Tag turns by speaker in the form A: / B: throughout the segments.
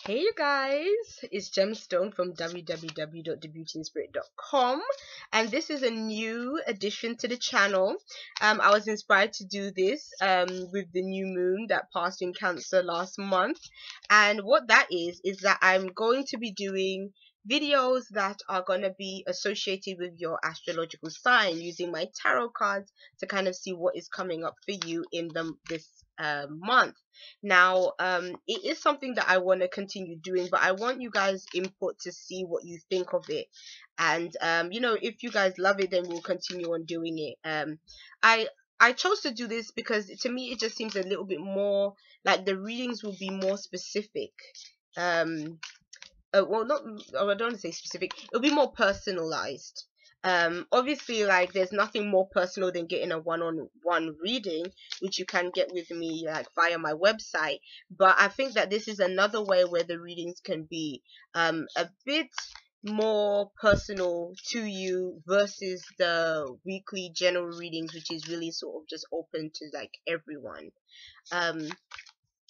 A: Hey you guys, it's Gemstone from www.thebeautyinspirit.com, and this is a new addition to the channel. I was inspired to do this with the new moon that passed in Cancer last month, and what that is that I'm going to be doing videos that are going to be associated with your astrological sign, using my tarot cards to kind of see what is coming up for you in this month. Now, it is something that I want to continue doing, but I want you guys' input to see what you think of it. And if you guys love it, then we'll continue on doing it. I I chose to do this because to me it just seems a little bit more like the readings will be more specific. Well, not, I don't want to say specific. It'll be more personalized. Obviously, like, there's nothing more personal than getting a one-on-one reading, which you can get with me like via my website. But I think that this is another way where the readings can be a bit more personal to you versus the weekly general readings, which is really sort of just open to like everyone.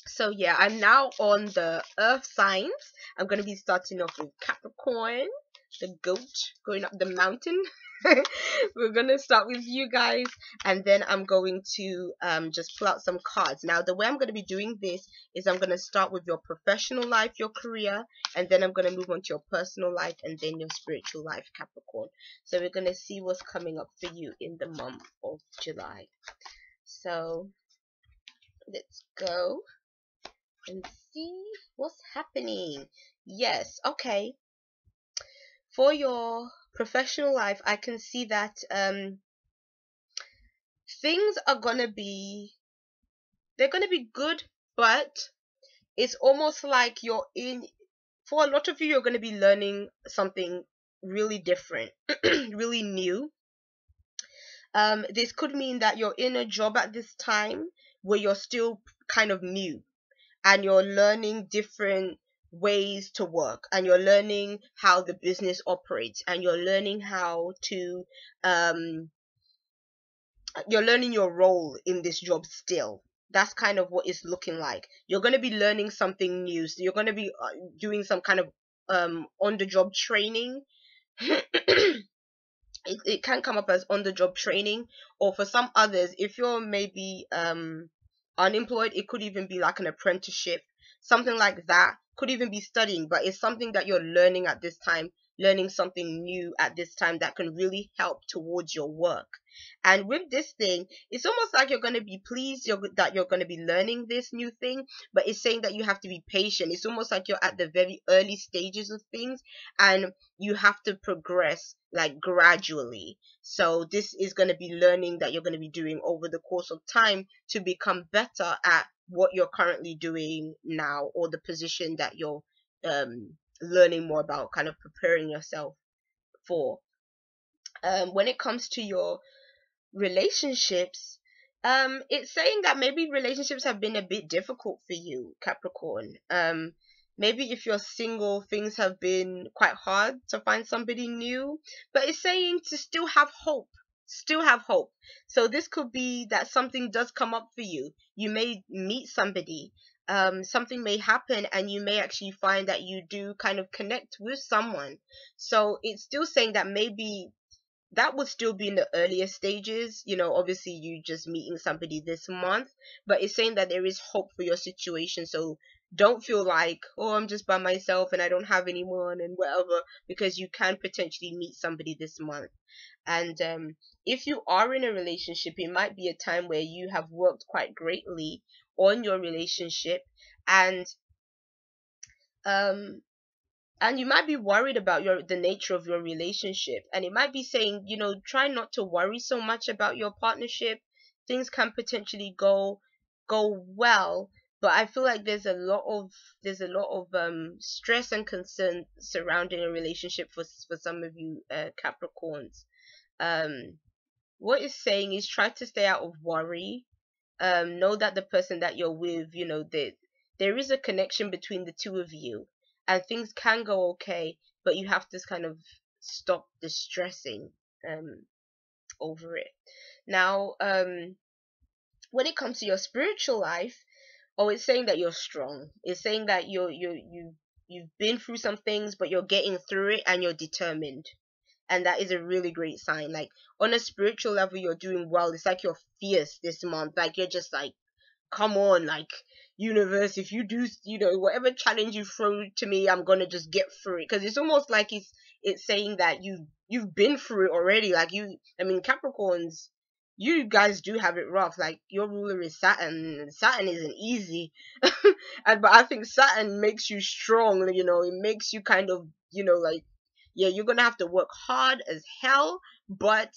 A: So yeah, I'm now on the earth signs. I'm going to be starting off with Capricorn, the goat going up the mountain. We're going to start with you guys, and then I'm going to just pull out some cards. Now, the way I'm going to be doing this is I'm going to start with your professional life, your career, and then I'm going to move on to your personal life and then your spiritual life, Capricorn. So we're going to see what's coming up for you in the month of July. So let's go and see what's happening. Yes, okay. For your professional life, I can see that things are gonna be good, but it's almost like for a lot of you, you're gonna be learning something really different, really new. This could mean that you're in a job at this time where you're still kind of new, and you're learning different ways to work, and you're learning how the business operates, and you're learning how to you're learning your role in this job still. That's kind of what it's looking like. You're going to be learning something new, so you're going to be doing some kind of on the job training. It can come up as on the job training, or for some others, if you're maybe unemployed, it could even be like an apprenticeship, something like that. Could even be studying, but it's something that you're learning at this time, learning something new at this time that can really help towards your work. And with this thing, it's almost like you're going to be pleased that you're going to be learning this new thing, but it's saying that you have to be patient. It's almost like you're at the very early stages of things, and you have to progress like gradually. So this is going to be learning that you're going to be doing over the course of time to become better at what you're currently doing now, or the position that you're learning more about, kind of preparing yourself for. When it comes to your relationships, it's saying that maybe relationships have been a bit difficult for you, Capricorn. Maybe if you're single, things have been quite hard to find somebody new, but it's saying to still have hope. Still have hope. So this could be that something does come up for you. You may meet somebody, something may happen, and you may actually find that you do kind of connect with someone. So it's still saying that maybe that would still be in the earlier stages. Obviously you just meeting somebody this month, but it's saying that there is hope for your situation. So don't feel like, oh, I'm just by myself and I don't have anyone and whatever, because you can potentially meet somebody this month. And if you are in a relationship, it might be a time where you have worked quite greatly on your relationship, and you might be worried about the nature of your relationship, and it might be saying, try not to worry so much about your partnership. Things can potentially go well, but I feel like there's a lot of stress and concern surrounding a relationship for some of you Capricorns. What it's saying is try to stay out of worry. Know that the person that you're with, there is a connection between the two of you, and things can go okay, but you have to kind of stop distressing over it. Now, when it comes to your spiritual life, it's saying that you're strong. It's saying that you you've been through some things, but you're getting through it and you're determined. And that is a really great sign. Like on a spiritual level, you're doing well. It's like you're fierce this month. Like you're just like, come on, like universe, if you do, whatever challenge you throw to me, I'm gonna just get through it. Because it's almost like it's saying that you've been through it already. Like I mean, Capricorns, you guys do have it rough. Like your ruler is Saturn. Saturn isn't easy. But I think Saturn makes you strong. It makes you kind of, like, yeah, you're gonna have to work hard as hell, but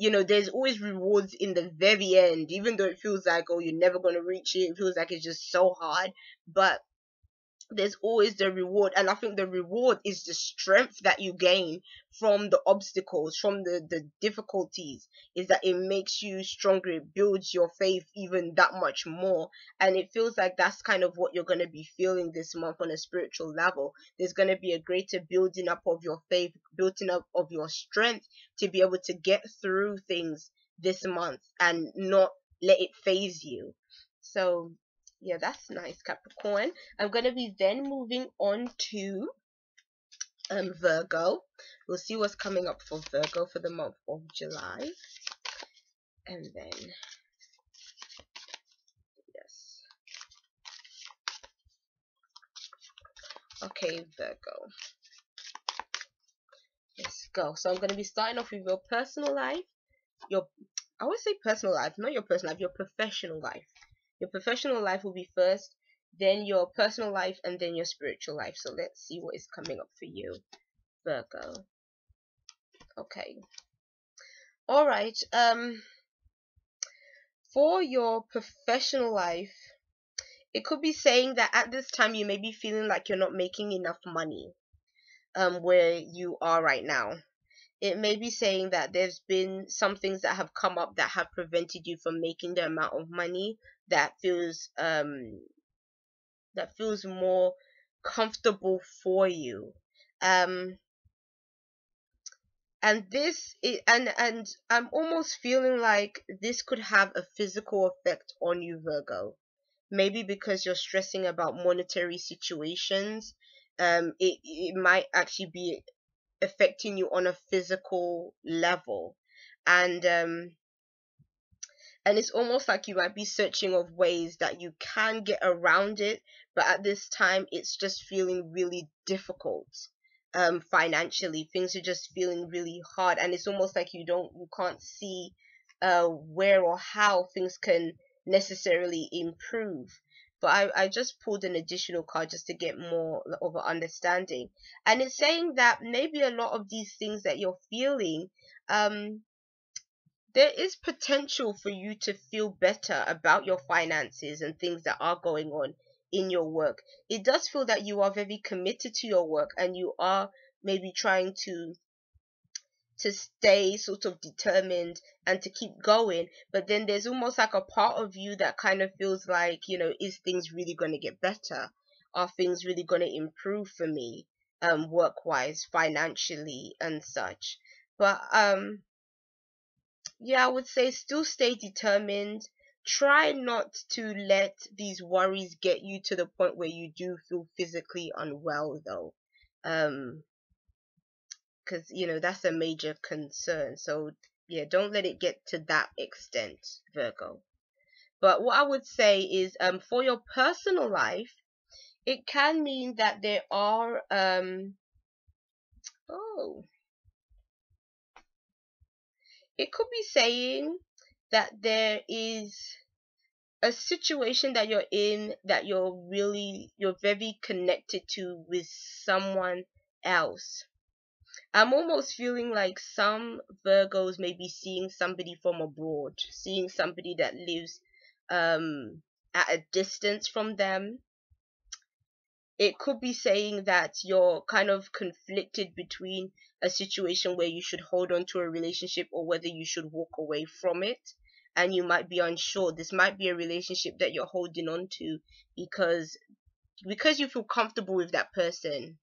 A: there's always rewards in the very end, even though it feels like, oh, you're never going to reach it. It feels like it's just so hard, but there's always the reward. And I think the reward is the strength that you gain from the obstacles, from the difficulties, is that it makes you stronger. It builds your faith even that much more. And it feels like that's kind of what you're going to be feeling this month on a spiritual level. There's going to be a greater building up of your faith, building up of your strength to be able to get through things this month and not let it phase you. So yeah, that's nice, Capricorn. I'm going to be then moving on to Virgo. We'll see what's coming up for Virgo for the month of July. And then, yes. Okay, Virgo. Let's go. So I'm going to be starting off with your personal life. I would say personal life, not your personal life, your professional life. Your professional life will be first, then your personal life, and then your spiritual life. So let's see what is coming up for you, Virgo. Okay. All right. For your professional life, it could be saying that at this time you may be feeling like you're not making enough money, where you are right now. It may be saying that there's been some things that have come up that have prevented you from making the amount of money that feels more comfortable for you. And I'm almost feeling like this could have a physical effect on you, Virgo. Maybe because you're stressing about monetary situations. It might actually be affecting you on a physical level. And it's almost like you might be searching of ways that you can get around it, but at this time it's just feeling really difficult. Financially, things are just feeling really hard, and it's almost like you can't see where or how things can necessarily improve. But I just pulled an additional card just to get more of an understanding, and it's saying that maybe a lot of these things that you're feeling, there is potential for you to feel better about your finances and things that are going on in your work. It does feel that you are very committed to your work, and you are maybe trying to stay sort of determined and to keep going. But then there's almost like a part of you that kind of feels like, is things really going to get better? Are things really going to improve for me, work wise, financially, and such? But yeah, I would say still stay determined. Try not to let these worries get you to the point where you do feel physically unwell, though. Because, that's a major concern. So, yeah, don't let it get to that extent, Virgo. But what I would say is, for your personal life, it can mean that there are, it could be saying that there is a situation that you're in that you're very connected to with someone else. I'm almost feeling like some Virgos may be seeing somebody from abroad, seeing somebody that lives at a distance from them. It could be saying that you're kind of conflicted between a situation where you should hold on to a relationship or whether you should walk away from it, and you might be unsure. This might be a relationship that you're holding on to because you feel comfortable with that person.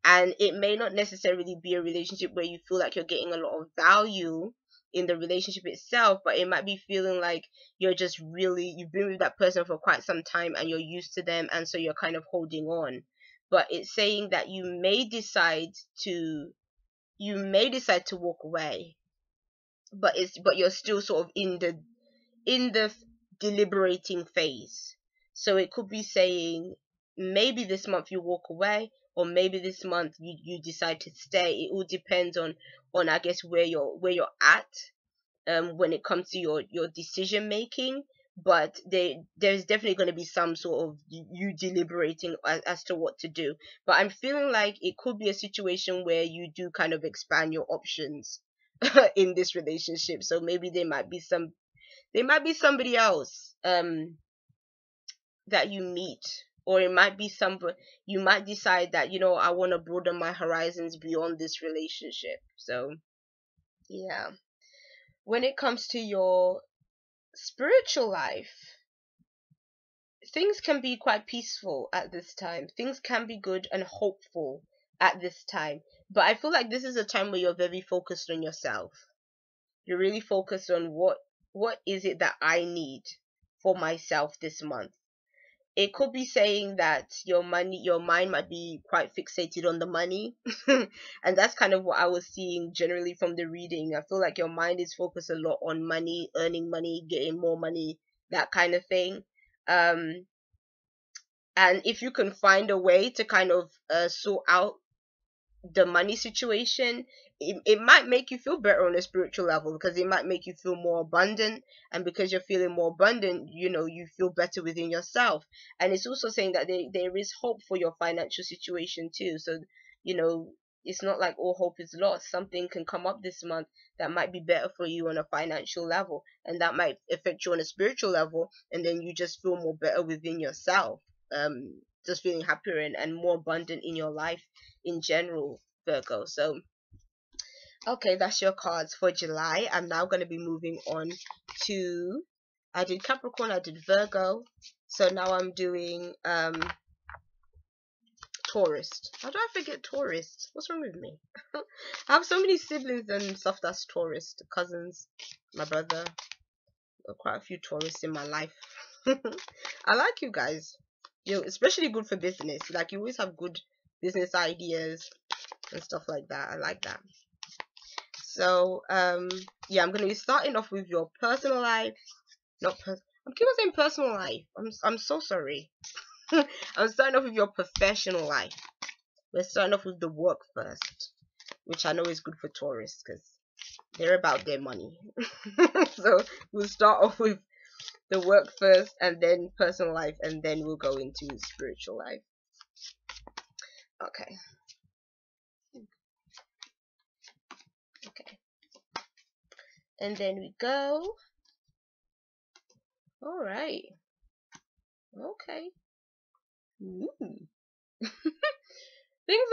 A: And it may not necessarily be a relationship where you feel like you're getting a lot of value in the relationship itself, but it might be feeling like you've been with that person for quite some time and you're used to them, and so you're kind of holding on. but it's saying that you may decide to walk away, but you're still sort of in the deliberating phase. So it could be saying maybe this month you walk away, or maybe this month you decide to stay. It all depends on I guess where you're at when it comes to your decision making. But there's definitely going to be some sort of you deliberating as to what to do. But I'm feeling like it could be a situation where you do kind of expand your options in this relationship. So maybe there might be somebody else that you meet, or it might be somebody you might decide that, I want to broaden my horizons beyond this relationship. So yeah. When it comes to your spiritual life, things can be quite peaceful at this time. Things can be good and hopeful at this time. But I feel like this is a time where you're very focused on yourself. You're really focused on what is it that I need for myself this month. It could be saying that your mind might be quite fixated on the money. And that's kind of what I was seeing generally from the reading. I feel like your mind is focused a lot on money, earning money, getting more money, that kind of thing. And if you can find a way to kind of sort out the money situation, it might make you feel better on a spiritual level, because it might make you feel more abundant. And because you're feeling more abundant, you feel better within yourself. And it's also saying that there is hope for your financial situation too. So it's not like all hope is lost. Something can come up this month that might be better for you on a financial level, and that might affect you on a spiritual level, and then you just feel more better within yourself, just feeling happier and more abundant in your life in general, Virgo. So okay, that's your cards for July. I'm now going to be moving on to, I did Capricorn, I did Virgo, so now I'm doing Taurus. How do I forget Taurus? What's wrong with me? I have so many siblings and stuff that's Taurus, cousins, my brother, quite a few Taurus in my life. I like you guys. You're especially good for business. Like, you always have good business ideas and stuff like that. I like that. So yeah, I'm gonna be starting off with your personal life. I'm keep on saying personal life. I'm so sorry. I'm starting off with your professional life. We're starting off with the work first, which I know is good for Taurus because they're about their money. So we'll start off with the work first, and then personal life, and then we'll go into spiritual life. Okay. And then we go. All right. Okay. Things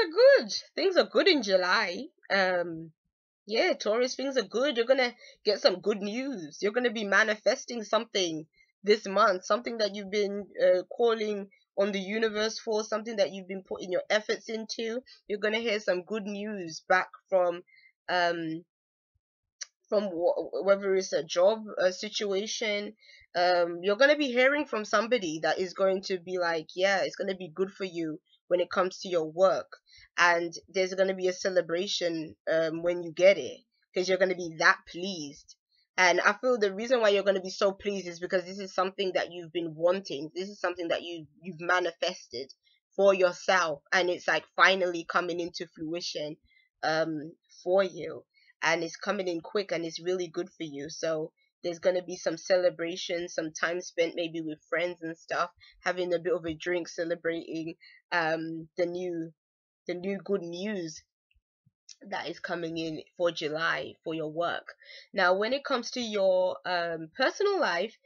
A: are good. Things are good in July. Yeah, Taurus, things are good. You're gonna get some good news. You're gonna be manifesting something this month, something that you've been calling on the universe for, something that you've been putting your efforts into. You're gonna hear some good news back from whether it's a job situation. You're going to be hearing from somebody that is going to be like, yeah, it's going to be good for you when it comes to your work, and there's going to be a celebration when you get it, because you're going to be that pleased. And I feel the reason why you're going to be so pleased is because this is something that you've been wanting. This is something that you've manifested for yourself, and it's like finally coming into fruition for you, and it's coming in quick, and it's really good for you. So there's going to be some celebration, some time spent maybe with friends and stuff, having a bit of a drink, celebrating the new good news that is coming in for July for your work. Now, when it comes to your personal life,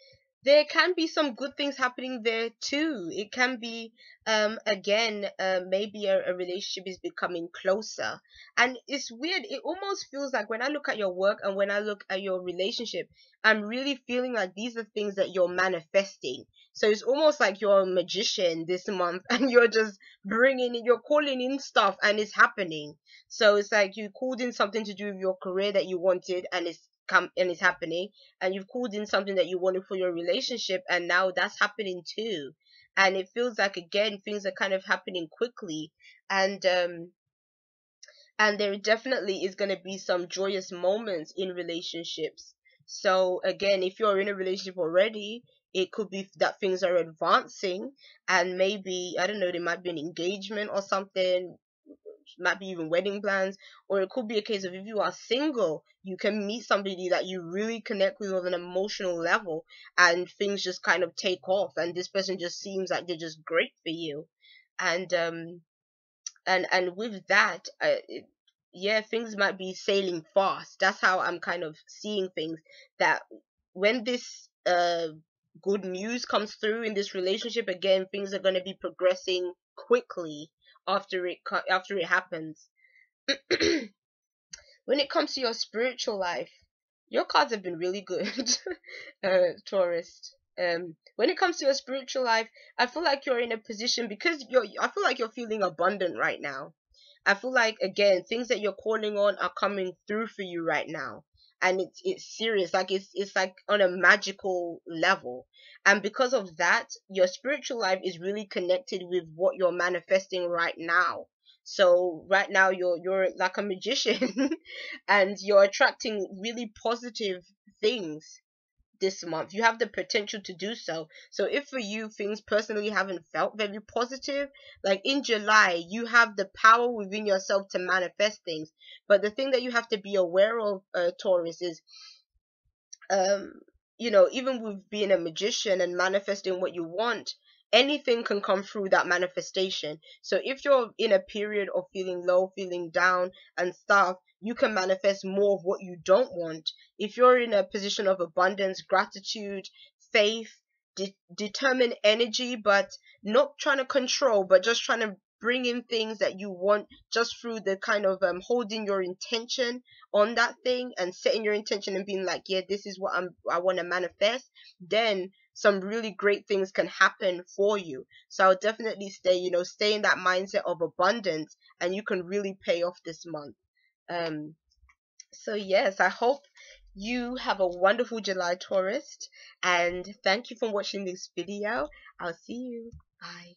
A: there can be some good things happening there too. It can be again maybe a relationship is becoming closer, and it's weird. It almost feels like when I look at your work and when I look at your relationship, I'm really feeling like these are things that you're manifesting. So it's almost like you're a magician this month, and you're just you're calling in stuff, and it's happening. So it's like you called in something to do with your career that you wanted, and it's happening. And you've called in something that you wanted for your relationship, and now that's happening too. and it feels like, again, things are kind of happening quickly, and there definitely is going to be some joyous moments in relationships. So again, if you're in a relationship already, it could be that things are advancing, and maybe, I don't know, there might be an engagement or something, might be even wedding plans. Or it could be a case of, if you are single, you can meet somebody that you really connect with on an emotional level, and things just kind of take off, and this person just seems like they're just great for you. And um and and with that, yeah, things might be sailing fast. That's how I'm kind of seeing things, that when this good news comes through in this relationship, again, things are going to be progressing quickly after it happens. When it comes to your spiritual life, your cards have been really good, Taurus. When it comes to your spiritual life, I feel like you're in a position, because I feel like you're feeling abundant right now. I feel like, again, things that you're calling on are coming through for you right now, and it's serious. Like, it's like on a magical level, and because of that, your spiritual life is really connected with what you're manifesting right now. So right now, you're like a magician, and you're attracting really positive things this month. You have the potential to do so. So if for you things personally haven't felt very positive, like in July, you have the power within yourself to manifest things. But the thing that you have to be aware of, Taurus, is um even with being a magician and manifesting what you want, anything can come through that manifestation. So if you're in a period of feeling low, feeling down and stuff, you can manifest more of what you don't want. If you're in a position of abundance, gratitude, faith, determined energy, but not trying to control, but just trying to bring in things that you want, just through the kind of holding your intention on that thing, and setting your intention and being like, yeah, this is what I want to manifest, then some really great things can happen for you. So I would definitely stay in that mindset of abundance, and you can really pay off this month. So yes, I hope you have a wonderful July, Taurus, and thank you for watching this video. I'll see you. Bye.